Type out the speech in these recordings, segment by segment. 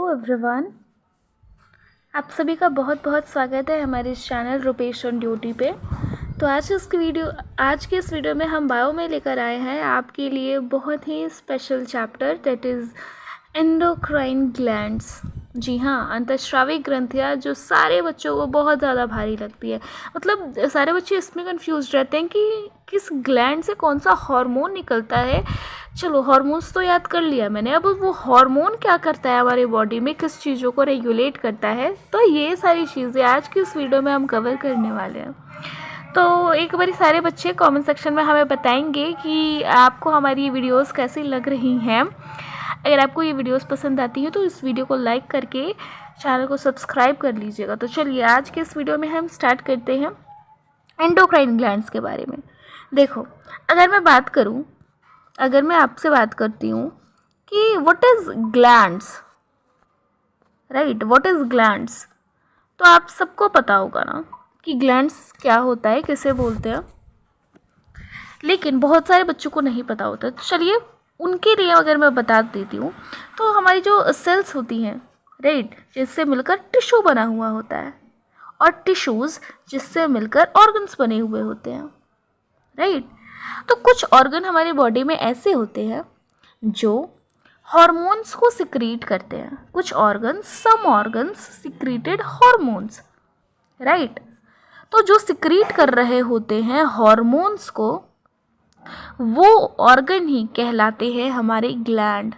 Everyone, आप सभी का बहुत बहुत स्वागत है हमारे इस चैनल रुपेश ऑन ड्यूटी पे। तो आज के इस वीडियो में हम बायो में लेकर आए हैं आपके लिए बहुत ही special chapter, that is endocrine glands. जी हाँ, अंतःस्रावी ग्रंथियाँ जो सारे बच्चों को बहुत ज़्यादा भारी लगती है। मतलब सारे बच्चे इसमें कंफ्यूज रहते हैं कि किस ग्लैंड से कौन सा हार्मोन निकलता है। चलो हार्मोन्स तो याद कर लिया मैंने, अब वो हार्मोन क्या करता है हमारी बॉडी में, किस चीज़ों को रेगुलेट करता है, तो ये सारी चीज़ें आज की इस वीडियो में हम कवर करने वाले हैं। तो एक बार सारे बच्चे कमेंट सेक्शन में हमें बताएंगे कि आपको हमारी ये वीडियोस कैसी लग रही हैं। अगर आपको ये वीडियोस पसंद आती है तो इस वीडियो को लाइक करके चैनल को सब्सक्राइब कर लीजिएगा। तो चलिए आज के इस वीडियो में हम स्टार्ट करते हैं एंडोक्राइन ग्लैंड्स के बारे में। देखो, अगर मैं आपसे बात करती हूँ कि what is glands, right, what is glands, तो आप सबको पता होगा ना कि ग्लैंड्स क्या होता है, किसे बोलते हैं, लेकिन बहुत सारे बच्चों को नहीं पता होता। तो चलिए उनके लिए अगर मैं बता देती हूँ तो हमारी जो सेल्स होती हैं, राइट, जिससे मिलकर टिश्यू बना हुआ होता है, और टिश्यूज़ जिससे मिलकर ऑर्गन्स बने हुए होते हैं, राइट। तो कुछ ऑर्गन हमारी बॉडी में ऐसे होते हैं जो हॉर्मोन्स को सिक्रीट करते हैं। कुछ organs, some organs secreted hormones, right. तो जो सिक्रीट कर रहे होते हैं हॉर्मोन्स को, वो ऑर्गन ही कहलाते हैं हमारे ग्लैंड,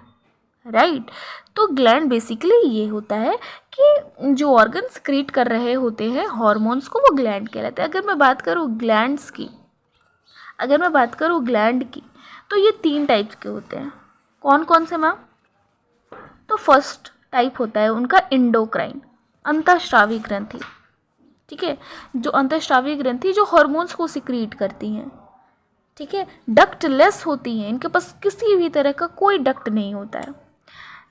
राइट। तो ग्लैंड बेसिकली ये होता है कि जो ऑर्गन सिक्रीट कर रहे होते हैं हॉर्मोन्स को, वो ग्लैंड कहलाते हैं। अगर मैं बात करूँ ग्लैंड की, तो ये 3 टाइप्स के होते हैं। कौन कौन से मैम? तो फर्स्ट टाइप होता है उनका एंडोक्राइन, अंतःस्रावी ग्रंथि, ठीक है। जो अंतःस्रावी ग्रंथि जो हार्मोन्स को सिक्रीट करती हैं, ठीक है, डक्टलेस होती हैं, इनके पास किसी भी तरह का कोई डक्ट नहीं होता है।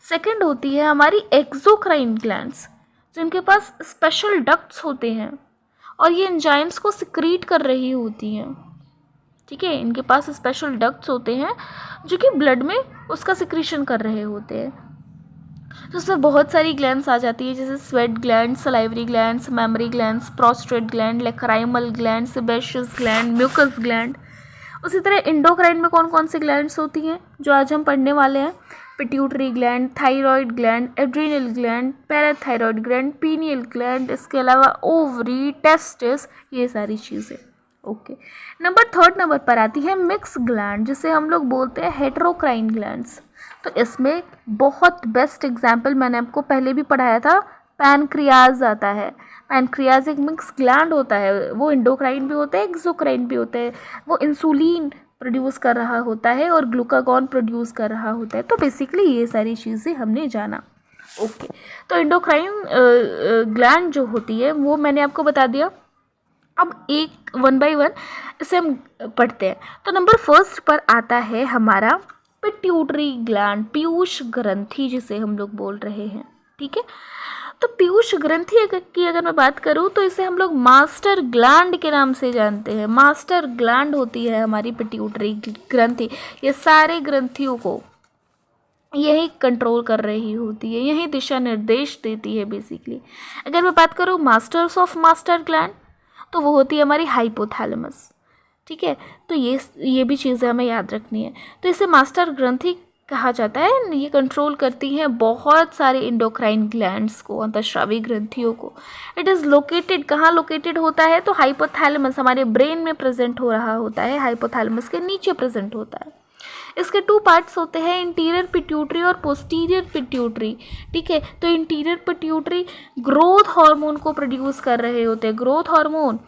सेकंड होती है हमारी एक्सोक्राइन ग्लैंड्स, जिनके पास स्पेशल डक्ट्स होते हैं और ये एंजाइम्स को सिक्रीट कर रही होती हैं, ठीक है। इनके पास स्पेशल डक्ट्स होते हैं जो कि ब्लड में उसका सिक्रीशन कर रहे होते हैं। तो उसमें बहुत सारी ग्लैंड्स आ जाती है, जैसे sweat gland, salivary glands, mammary glands, prostate gland, lacrimal gland, sebaceous gland, mucus gland. उसी तरह इंडोक्राइन में कौन कौन सी ग्लैंड्स होती हैं जो आज हम पढ़ने वाले हैं? Pituitary gland, thyroid gland, adrenal gland, parathyroid gland, pineal gland, इसके अलावा ओवरी, टेस्टिस, ये सारी चीज़ें। ओके, थर्ड नंबर पर आती है मिक्स ग्लैंड, जिसे हम लोग बोलते हैं हेटेरोक्राइन ग्लैंड्स। तो इसमें बहुत बेस्ट एग्जाम्पल मैंने आपको पहले भी पढ़ाया था, पैनक्रियाज आता है। पैनक्रियाज एक मिक्स ग्लैंड होता है, वो इंडोक्राइन भी होता है, एक्सोक्राइन भी होता है। वो इंसुलिन प्रोड्यूस कर रहा होता है और ग्लूकागॉन प्रोड्यूस कर रहा होता है। तो बेसिकली ये सारी चीज़ें हमने जाना। ओके, तो इंडोक्राइन ग्लैंड जो होती है वो मैंने आपको बता दिया। अब एक 1 बाय 1 इसे हम पढ़ते हैं। तो नंबर फर्स्ट पर आता है हमारा पिट्यूटरी ग्लैंड, पीयूष ग्रंथि जिसे हम लोग बोल रहे हैं, ठीक है। तो पीयूष ग्रंथि की अगर मैं बात करूँ तो इसे हम लोग मास्टर ग्लैंड के नाम से जानते हैं। मास्टर ग्लैंड होती है हमारी पिट्यूटरी ग्रंथि। ये सारे ग्रंथियों को यही कंट्रोल कर रही होती है, यही दिशा निर्देश देती है बेसिकली। अगर मैं बात करूँ मास्टर्स ऑफ मास्टर ग्लैंड, तो वो होती है हमारी हाइपोथैलेमस, ठीक है। तो ये भी चीज़ें हमें याद रखनी है। तो इसे मास्टर ग्रंथि कहा जाता है। ये कंट्रोल करती हैं बहुत सारे इंडोक्राइन ग्लैंड्स को, अंतःस्रावी ग्रंथियों को। इट इज़ लोकेटेड, कहाँ लोकेटेड होता है? तो हाइपोथैलेमस, हमारे ब्रेन में प्रेजेंट हो रहा होता है, हाइपोथैलेमस के नीचे प्रेजेंट होता है। इसके 2 पार्ट्स होते हैं, इंटीरियर पिट्यूटरी और पोस्टीरियर पिट्यूटरी, ठीक है। तो इंटीरियर पिट्यूटरी ग्रोथ हार्मोन को प्रोड्यूस कर रहे होते हैं। ग्रोथ हार्मोन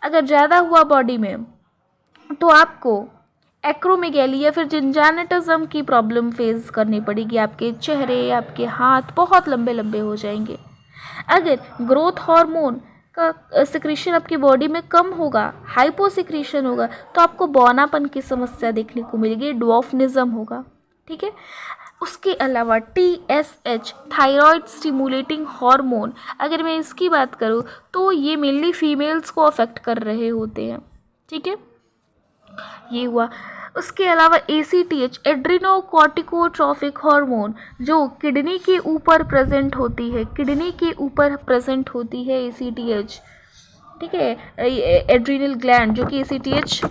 अगर ज़्यादा हुआ बॉडी में तो आपको एक्रोमेगैली या फिर जिंजानेटिज्म की प्रॉब्लम फेस करनी पड़ेगी। आपके चेहरे, आपके हाथ बहुत लंबे लंबे हो जाएंगे। अगर ग्रोथ हार्मोन का सिक्रीशन आपकी बॉडी में कम होगा, हाइपो सिक्रीशन होगा, तो आपको बौनापन की समस्या देखने को मिलेगी, ड्वार्फनिज्म होगा, ठीक है। उसके अलावा TSH, थायराइड स्टिमुलेटिंग हार्मोन, अगर मैं इसकी बात करूँ तो ये मेनली फीमेल्स को अफेक्ट कर रहे होते हैं, ठीक है। ये हुआ। उसके अलावा ACTH एड्रिनोकॉर्टिकोट्रॉफिक हार्मोन जो किडनी के ऊपर प्रेजेंट होती है, किडनी के ऊपर प्रेजेंट होती है ACTH, ठीक है। एड्रिनल ग्लैंड जो कि ACTH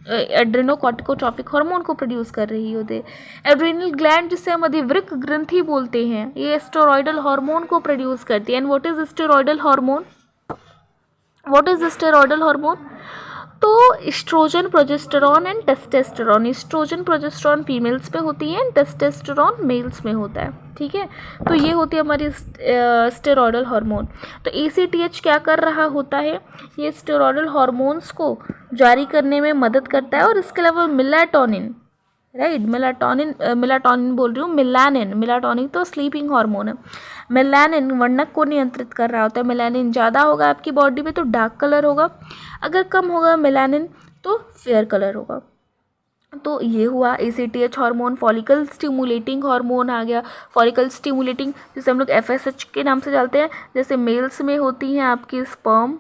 एड्रिनोकॉर्टिकोट्रॉफिक हार्मोन को प्रोड्यूस कर रही होती है। एड्रिनल ग्लैंड जिसे हम अधिवृक्क ग्रंथि बोलते हैं, ये स्टेरॉयडल हार्मोन को प्रोड्यूस करती है। And what is steroidal hormone? What is steroidal hormone? तो estrogen, progesterone and testosterone. Estrogen progesterone females में होती है, टेस्टोस्टेरोन मेल्स में होता है, ठीक है। तो ये होती है हमारी स्टेरॉयडल हार्मोन। तो ACTH क्या कर रहा होता है? ये स्टेरॉयडल हार्मोन्स को जारी करने में मदद करता है। और इसके अलावा मेलाटोनिन, राइट, मेलाटोनिन बोल रही हूँ, मेलाटोनिन तो स्लीपिंग हार्मोन है। मेलानिन वर्णक को नियंत्रित कर रहा होता है। मेलानिन ज़्यादा होगा आपकी बॉडी में तो डार्क कलर होगा, अगर कम होगा मेलानिन तो फेयर कलर होगा। तो ये हुआ ACTH hormone. Follicle stimulating hormone आ गया। फॉलिकल स्टिमुलेटिंग जिसे हम लोग FSH के नाम से जानते हैं। जैसे मेल्स में होती हैं आपकी स्पर्म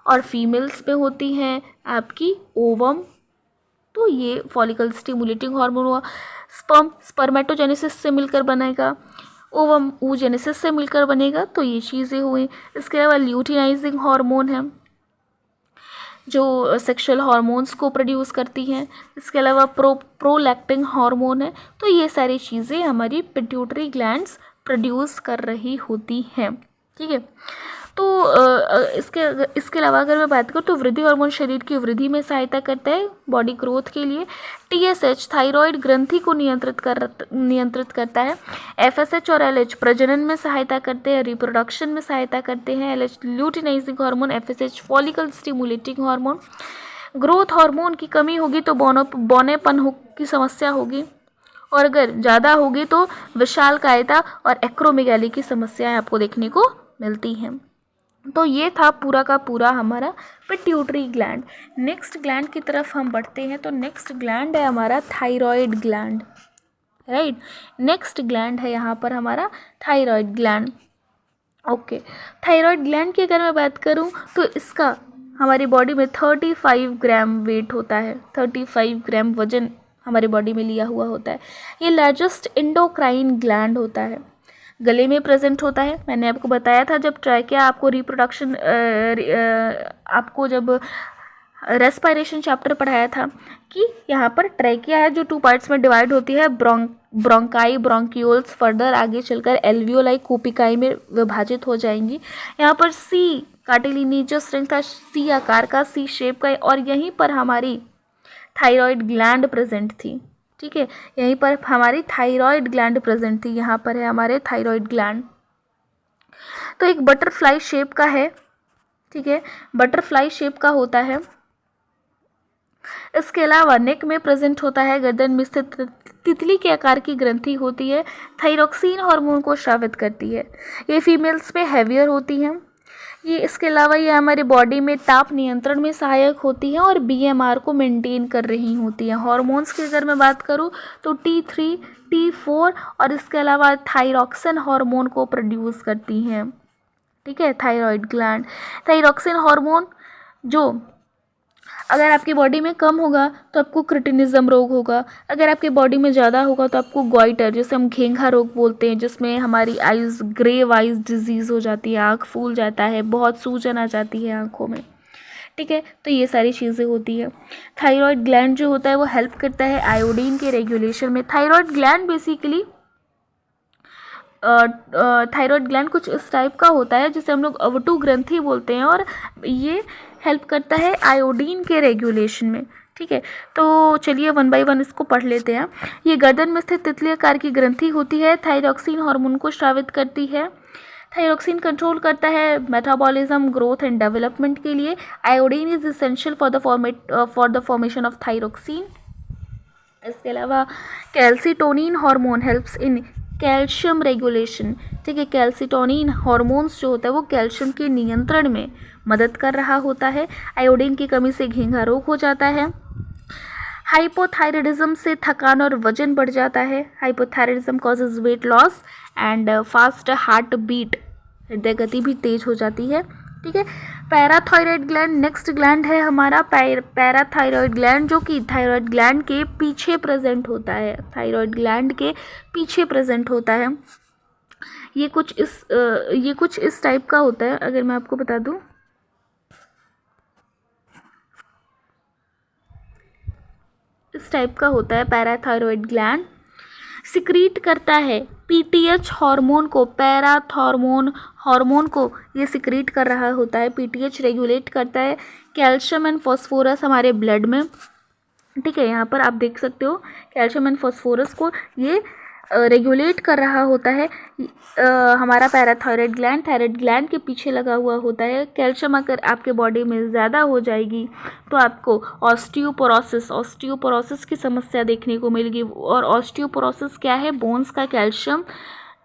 और फीमेल्स में होती हैं आपकी ओवम। तो ये फॉलिकल स्टिमुलेटिंग हार्मोन हुआ। स्पर्म स्पर्मेटोजेनेसिस से मिलकर बनेगा, ओवम oogenesis से मिलकर बनेगा। तो ये चीज़ें हुई। इसके अलावा ल्यूटिनाइजिंग हार्मोन है जो सेक्सुअल हार्मोन्स को प्रोड्यूस करती हैं। इसके अलावा प्रोलैक्टिन हार्मोन है। तो ये सारी चीज़ें हमारी पिट्यूटरी ग्लैंड्स प्रोड्यूस कर रही होती हैं, ठीक है। तो इसके अलावा अगर मैं बात करूँ तो वृद्धि हार्मोन शरीर की वृद्धि में सहायता करता है, बॉडी ग्रोथ के लिए। TSH थायराइड ग्रंथि को नियंत्रित करता है। FSH और LH प्रजनन में सहायता करते हैं, रिप्रोडक्शन में सहायता करते हैं। LH luteinizing hormone, FSH follicle stimulating hormone. Growth hormone की कमी होगी तो बौनेपन की समस्या होगी, और अगर ज़्यादा होगी तो विशालकायता और एक्रोमेगाली की समस्याएं आपको देखने को मिलती हैं। तो ये था पूरा का पूरा हमारा पिट्यूटरी ग्लैंड। नेक्स्ट ग्लैंड की तरफ हम बढ़ते हैं। तो नेक्स्ट ग्लैंड है हमारा thyroid gland, right. Next gland है यहाँ पर हमारा thyroid gland. Okay, thyroid gland की अगर मैं बात करूँ तो इसका हमारी बॉडी में 35 ग्राम वेट होता है, 35 ग्राम वजन हमारी बॉडी में लिया हुआ होता है। ये लार्जेस्ट एंडोक्राइन ग्लैंड होता है, गले में प्रेजेंट होता है। मैंने आपको बताया था जब ट्रैकिया आपको रिप्रोडक्शन आपको जब रेस्पिरेशन चैप्टर पढ़ाया था कि यहाँ पर ट्रैकिया है जो 2 पार्ट्स में डिवाइड होती है, ब्रोंकाई, ब्रोंक्यूल्स, फर्दर आगे चलकर एल्वियोलाई, कोपिकाई में विभाजित हो जाएंगी। यहाँ पर सी कार्टिलिनेजस रिंग था, सी आकार का, सी शेप का, और यहीं पर हमारी थायराइड ग्लैंड प्रेजेंट थी, ठीक है। यहीं पर हमारी थायराइड ग्लैंड प्रेजेंट थी। यहाँ पर है हमारे थायराइड ग्लैंड। तो एक बटरफ्लाई शेप का है, ठीक है, बटरफ्लाई शेप का होता है। इसके अलावा नेक में प्रेजेंट होता है, गर्दन में स्थित तितली के आकार की ग्रंथि होती है, थायरोक्सिन हार्मोन को स्रावित करती है। ये फीमेल्स में हैवियर होती हैं। ये इसके अलावा ये हमारी बॉडी में ताप नियंत्रण में सहायक होती है और BMR को मेंटेन कर रही होती है। हार्मोन्स की अगर मैं बात करूँ तो T3, T4 और इसके अलावा थायरोक्सिन हार्मोन को प्रोड्यूस करती हैं, ठीक है, थायराइड ग्लैंड। थायरोक्सिन हार्मोन जो अगर आपकी बॉडी में कम होगा तो आपको क्रिटिनिज्म रोग होगा, अगर आपकी बॉडी में ज़्यादा होगा तो आपको गॉइटर, जिसे हम घेंघा रोग बोलते हैं, जिसमें हमारी आइज़ ग्रेव आइज़ डिजीज़ हो जाती है, आँख फूल जाता है, बहुत सूजन आ जाती है आँखों में, ठीक है। तो ये सारी चीज़ें होती है। थायराइड ग्लैंड जो होता है वो हेल्प करता है आयोडीन के रेगुलेशन में। Thyroid gland basically thyroid gland कुछ इस टाइप का होता है जिसे हम लोग अवटु ग्रंथि बोलते हैं, और ये हेल्प करता है आयोडीन के रेगुलेशन में, ठीक है। तो चलिए 1 बाय 1 इसको पढ़ लेते हैं। ये गर्दन में स्थित तितली आकार की ग्रंथि होती है, थायरोक्सिन हार्मोन को स्रावित करती है। थायरोक्सिन कंट्रोल करता है मेटाबॉलिज्म, ग्रोथ एंड डेवलपमेंट के लिए। Iodine is essential for the formation of thyroxine. इसके अलावा calcitonin hormone helps in calcium regulation, ठीक है। कैल्सिटोनिन हार्मोन्स जो होता है वो कैल्शियम के नियंत्रण में मदद कर रहा होता है। आयोडीन की कमी से घेंघा रोग हो जाता है। हाइपोथायराइडिज्म से थकान और वजन बढ़ जाता है। Hypothyroidism causes weight loss and fast heart beat, हृदय गति भी तेज हो जाती है। ठीक है। पैराथायरॉयड ग्लैंड नेक्स्ट ग्लैंड है हमारा पैराथायरॉयड ग्लैंड, जो कि थायरॉयड ग्लैंड के पीछे प्रेजेंट होता है, थायरॉयड ग्लैंड के पीछे प्रेजेंट होता है। ये कुछ इस टाइप का होता है, अगर मैं आपको बता दूं, इस टाइप का होता है पैराथायरॉयड ग्लैंड। सिक्रीट करता है पीटीएच हार्मोन को, पैराथॉर्मोन हार्मोन को ये सिक्रीट कर रहा होता है। पीटीएच रेगुलेट करता है कैल्शियम एंड फास्फोरस हमारे ब्लड में। ठीक है, यहाँ पर आप देख सकते हो कैल्शियम एंड फास्फोरस को ये रेगुलेट कर रहा होता है हमारा पैराथायरॉयड ग्लैंड। थायरॉयड ग्लैंड के पीछे लगा हुआ होता है। कैल्शियम अगर आपके बॉडी में ज़्यादा हो जाएगी तो आपको ऑस्टियोपोरोसिस की समस्या देखने को मिलेगी। और ऑस्टियोपोरोसिस क्या है? बोन्स का कैल्शियम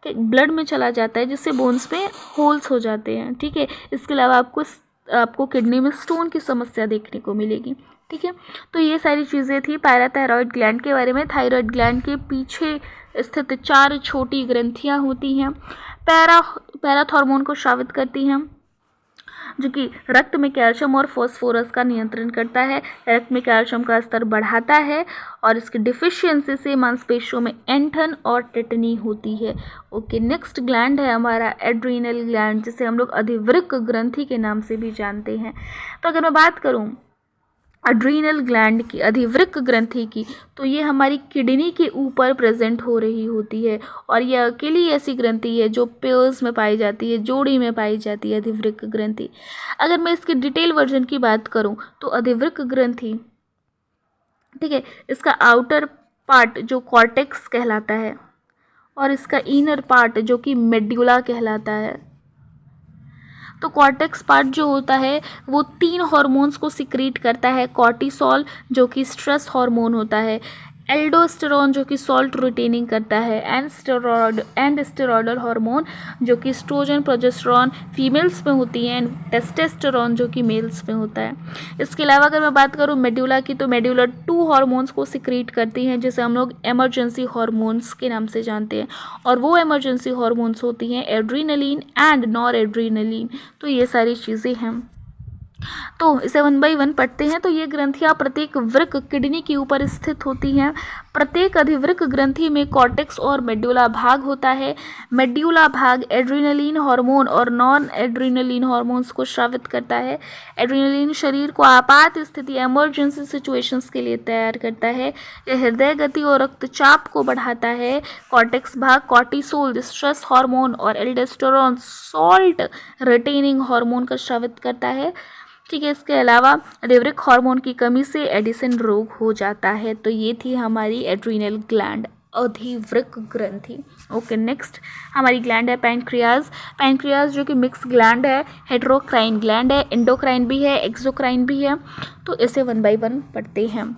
ब्लड में चला जाता है, जिससे बोन्स में होल्स हो जाते हैं। ठीक है, इसके अलावा आपको किडनी में स्टोन की समस्या देखने को मिलेगी। ठीक है, तो ये सारी चीज़ें थी पैराथायरॉयड ग्लैंड के बारे में। थायरॉयड ग्लैंड के पीछे स्थित 4 छोटी ग्रंथियां होती हैं, पैराथॉर्मोन को स्रावित करती हैं, जो कि रक्त में कैल्शियम और फास्फोरस का नियंत्रण करता है, रक्त में कैल्शियम का स्तर बढ़ाता है, और इसकी डिफिशियंसी से मांसपेशियों में ऐंठन और टेटनी होती है। ओके, नेक्स्ट ग्लैंड है हमारा एड्रीनल ग्लैंड, जिसे हम लोग अधिवृक्क ग्रंथि के नाम से भी जानते हैं। तो अगर मैं बात करूं एड्रीनल ग्लैंड की, अधिवृक्क ग्रंथि की, तो ये हमारी किडनी के ऊपर प्रेजेंट हो रही होती है, और ये अकेली ऐसी ग्रंथि है जो पेयर्स में पाई जाती है, जोड़ी में पाई जाती है अधिवृक्क ग्रंथि। अगर मैं इसके डिटेल वर्जन की बात करूं तो अधिवृक्क ग्रंथि, ठीक है, इसका आउटर पार्ट जो कॉर्टेक्स कहलाता है, और इसका इनर पार्ट जो कि मेड्यूला कहलाता है। तो कॉर्टेक्स पार्ट जो होता है वो 3 हार्मोन्स को सिक्रीट करता है। कॉर्टिसोल जो कि स्ट्रेस हार्मोन होता है, एल्डोस्टेरोन जो कि सॉल्ट रिटेनिंग करता है, एंड स्टेरॉयडल हार्मोन जो कि एस्ट्रोजन प्रोजेस्टेरॉन फीमेल्स में होती है, एंड टेस्टोस्टेरोन जो कि मेल्स में होता है। इसके अलावा अगर मैं बात करूँ मेड्यूला की, तो मेड्यूला 2 हार्मोन्स को सिक्रीट करती हैं, जिसे हम लोग इमरजेंसी हार्मोन्स के नाम से जानते हैं, और वो इमरजेंसी हार्मोन्स होती हैं एड्रीनलिन एंड नॉर एड्रीनलिन। तो ये सारी चीज़ें हैं, तो इसे 1 बाय 1 पढ़ते हैं। तो ये ग्रंथियाँ प्रत्येक वृक्क किडनी के ऊपर स्थित होती हैं। प्रत्येक अधिवृक्क ग्रंथि में कॉर्टेक्स और मेड्यूला भाग होता है। मेड्यूला भाग एड्रीनलिन हार्मोन और नॉन एड्रीनलिन हार्मोन्स को स्रावित करता है। एड्रीनलिन शरीर को आपात स्थिति इमरजेंसी सिचुएशंस के लिए तैयार करता है। यह हृदय गति और रक्तचाप को बढ़ाता है। कॉर्टेक्स भाग कॉर्टिसोल स्ट्रेस हार्मोन और एल्डोस्टेरोन सॉल्ट रिटेनिंग हार्मोन का स्रावित करता है। ठीक है, इसके अलावा अधिवृक्क हार्मोन की कमी से एडिसन रोग हो जाता है। तो ये थी हमारी एड्रीनल ग्लैंड, अधिवृक्क ग्रंथि। ओके, नेक्स्ट हमारी ग्लैंड है पैंक्रियाज। पैंक्रियाज जो कि मिक्स ग्लैंड है, हेटेरोक्राइन ग्लैंड है, एंडोक्राइन भी है, एक्सोक्राइन भी है। तो इसे 1 बाय 1 पढ़ते हैं।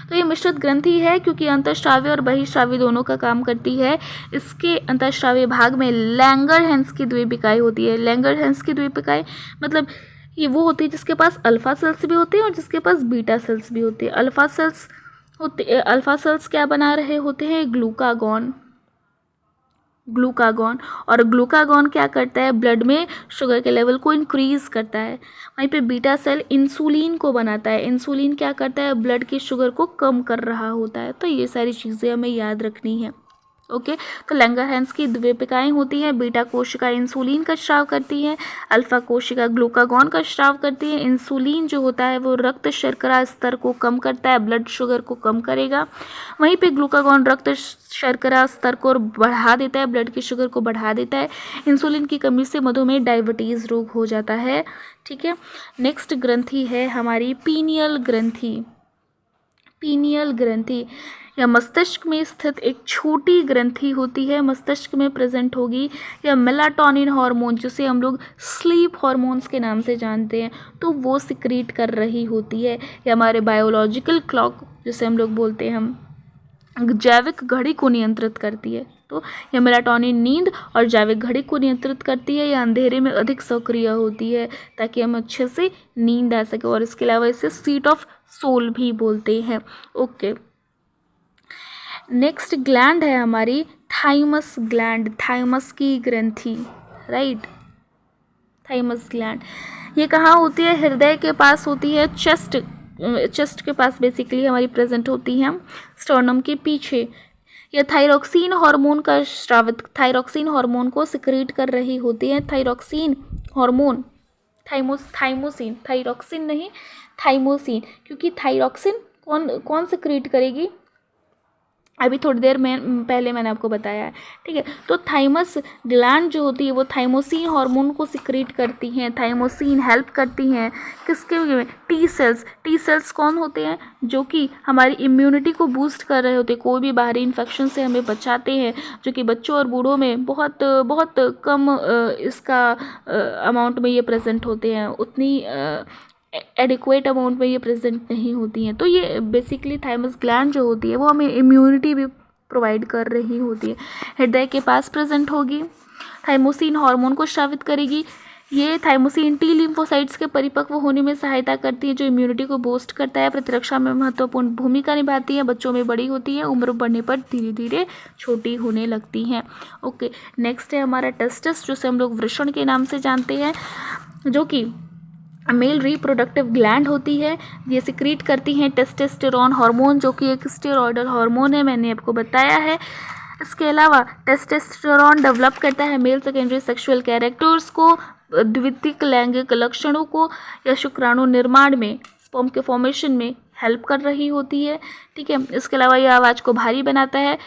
तो ये मिश्रित ग्रंथि है क्योंकि अंतःस्रावी और बहिःस्रावी दोनों का काम करती है। इसके अंतःस्रावी भाग में लैंगरहैंस की द्वीपिकाएँ होती है। लैंगरहैंस की द्वीपिकाएँ मतलब ये वो होती है जिसके पास अल्फा सेल्स भी होते हैं और जिसके पास बीटा सेल्स भी होते हैं। अल्फा सेल्स क्या बना रहे होते हैं? ग्लूकागॉन। और ग्लूकागॉन क्या करता है? ब्लड में शुगर के लेवल को इंक्रीज करता है। वहीं पे बीटा सेल इंसुलिन को बनाता है। इंसुलिन क्या करता है? ब्लड की शुगर को कम कर रहा होता है। तो ये सारी चीज़ें हमें याद रखनी है। ओके, तो लैंगरहैंस की द्वीपिकाएँ होती हैं। बीटा कोशिका इंसुलिन का स्राव करती है, अल्फा कोशिका ग्लूकागॉन का स्राव करती है। इंसुलिन जो होता है वो रक्त शर्करा स्तर को कम करता है, ब्लड शुगर को कम करेगा। वहीं पे ग्लूकागॉन रक्त शर्करा स्तर को बढ़ा देता है, ब्लड की शुगर को बढ़ा देता है। इंसुलिन की कमी से मधुमेह डायबिटीज़ रोग हो जाता है। ठीक है, नेक्स्ट ग्रंथि है हमारी पीनियल ग्रंथि। पीनियल ग्रंथि या मस्तिष्क में स्थित एक छोटी ग्रंथि होती है, मस्तिष्क में प्रेजेंट होगी। या मेलाटोनिन हार्मोन जिसे हम लोग स्लीप हार्मोन्स के नाम से जानते हैं, तो वो सिक्रीट कर रही होती है। या हमारे बायोलॉजिकल क्लॉक जिसे हम लोग बोलते हैं, हम जैविक घड़ी को नियंत्रित करती है। तो यह मेलाटोनिन नींद और जैविक घड़ी को नियंत्रित करती है। या अंधेरे में अधिक सक्रिय होती है ताकि हम अच्छे से नींद आ सके। और इसके अलावा इसे सीट ऑफ सोल भी बोलते हैं। ओके, नेक्स्ट ग्लैंड है हमारी थाइमस ग्लैंड, थाइमस की ग्रंथि, राइट। Thymus gland. ये कहाँ होती है? हृदय के पास होती है, चेस्ट के पास बेसिकली हमारी प्रेजेंट होती है, स्टर्नम के पीछे। यह थायरॉक्सिन हार्मोन का स्रावित, थायरॉक्सिन हार्मोन को सिक्रीट कर रही होती है। थायरॉक्सिन हार्मोन, थाइमोसिन, थायरॉक्सिन नहीं थाइमोसिन, क्योंकि थायरॉक्सिन कौन सिक्रीट करेगी, अभी थोड़ी देर में पहले मैंने आपको बताया है, ठीक है। तो थाइमस ग्लैंड जो होती है वो थाइमोसिन हार्मोन को सिक्रीट करती हैं। थाइमोसिन हेल्प करती हैं किसके में? T cells. टी सेल्स कौन होते हैं? जो कि हमारी इम्यूनिटी को बूस्ट कर रहे होते हैं, कोई भी बाहरी इन्फेक्शन से हमें बचाते हैं, जो कि बच्चों और बूढ़ों में बहुत बहुत कम इसका अमाउंट में ये प्रेजेंट होते हैं, उतनी एडिक्वेट अमाउंट में ये प्रेजेंट नहीं होती हैं। तो ये बेसिकली थाइमस ग्लैंड जो होती है वो हमें इम्यूनिटी भी प्रोवाइड कर रही होती है। हृदय के पास प्रेजेंट होगी, थाइमोसिन हार्मोन को स्रावित करेगी। ये थाइमोसिन टी लिम्फोसाइट्स के परिपक्व होने में सहायता करती है, जो इम्यूनिटी को बूस्ट करता है, प्रतिरक्षा में महत्वपूर्ण भूमिका निभाती है, बच्चों में बड़ी होती है, उम्र बढ़ने पर धीरे धीरे छोटी होने लगती हैं। ओके, नेक्स्ट है हमारा टेस्टिस, जिसे हम लोग वृषण के नाम से जानते हैं, जो कि मेल रिप्रोडक्टिव ग्लैंड होती है। ये सिक्रीट करती हैं टेस्टोस्टेरोन हार्मोन, जो कि एक स्टेरॉयडल हार्मोन है, मैंने आपको बताया है। इसके अलावा टेस्टोस्टेरोन डेवलप करता है मेल सेकेंडरी सेक्सुअल कैरेक्टर्स को, द्वितीयक लैंगिक लक्षणों को या शुक्राणु निर्माण में, स्पर्म के फॉर्मेशन में हेल्प कर रही होती है, ठीक है। इसके अलावा यह आवाज़ को भारी बनाता है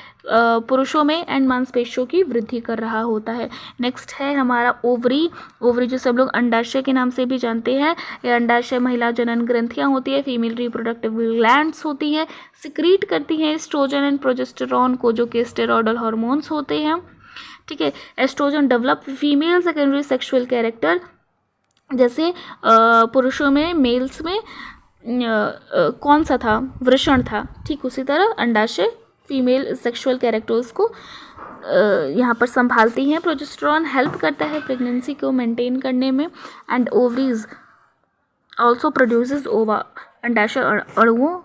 पुरुषों में एंड मांसपेशियों की वृद्धि कर रहा होता है। नेक्स्ट है हमारा ओवरी। ओवरी जिसे हम लोग अंडाशय के नाम से भी जानते हैं। यह अंडाशय महिला जनन ग्रंथियाँ होती है, फीमेल रिप्रोडक्टिव ग्लैंड्स होती हैं, सिक्रीट करती हैं एस्ट्रोजन एंड प्रोजेस्टेरॉन को, जो कि स्टेरॉयडल हार्मोन्स होते हैं, ठीक है। Estrogen develop female secondary sexual character, जैसे पुरुषों में, मेल्स में कौन सा था? वृषण था, ठीक उसी तरह अंडाशय फीमेल सेक्सुअल कैरेक्टर्स को यहाँ पर संभालती हैं। प्रोजेस्टेरॉन हेल्प करता है प्रेगनेंसी को मेंटेन करने में, एंड ओवरीज ऑल्सो प्रोड्यूसेस ओवा। अंडाशय अणुओं,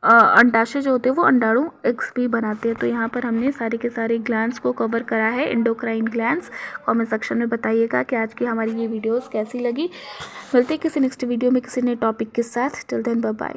अंडाशय जो होते हैं वो अंडाणु एग्स भी बनाते हैं। तो यहाँ पर हमने सारे के सारे ग्लैंड्स को कवर करा है, एंडोक्राइन ग्लैंड्स। कमेंट सेक्शन में बताइएगा कि आज की हमारी ये वीडियोस कैसी लगी। मिलते हैं किसी नेक्स्ट वीडियो में किसी नए टॉपिक के साथ। Till then bye bye.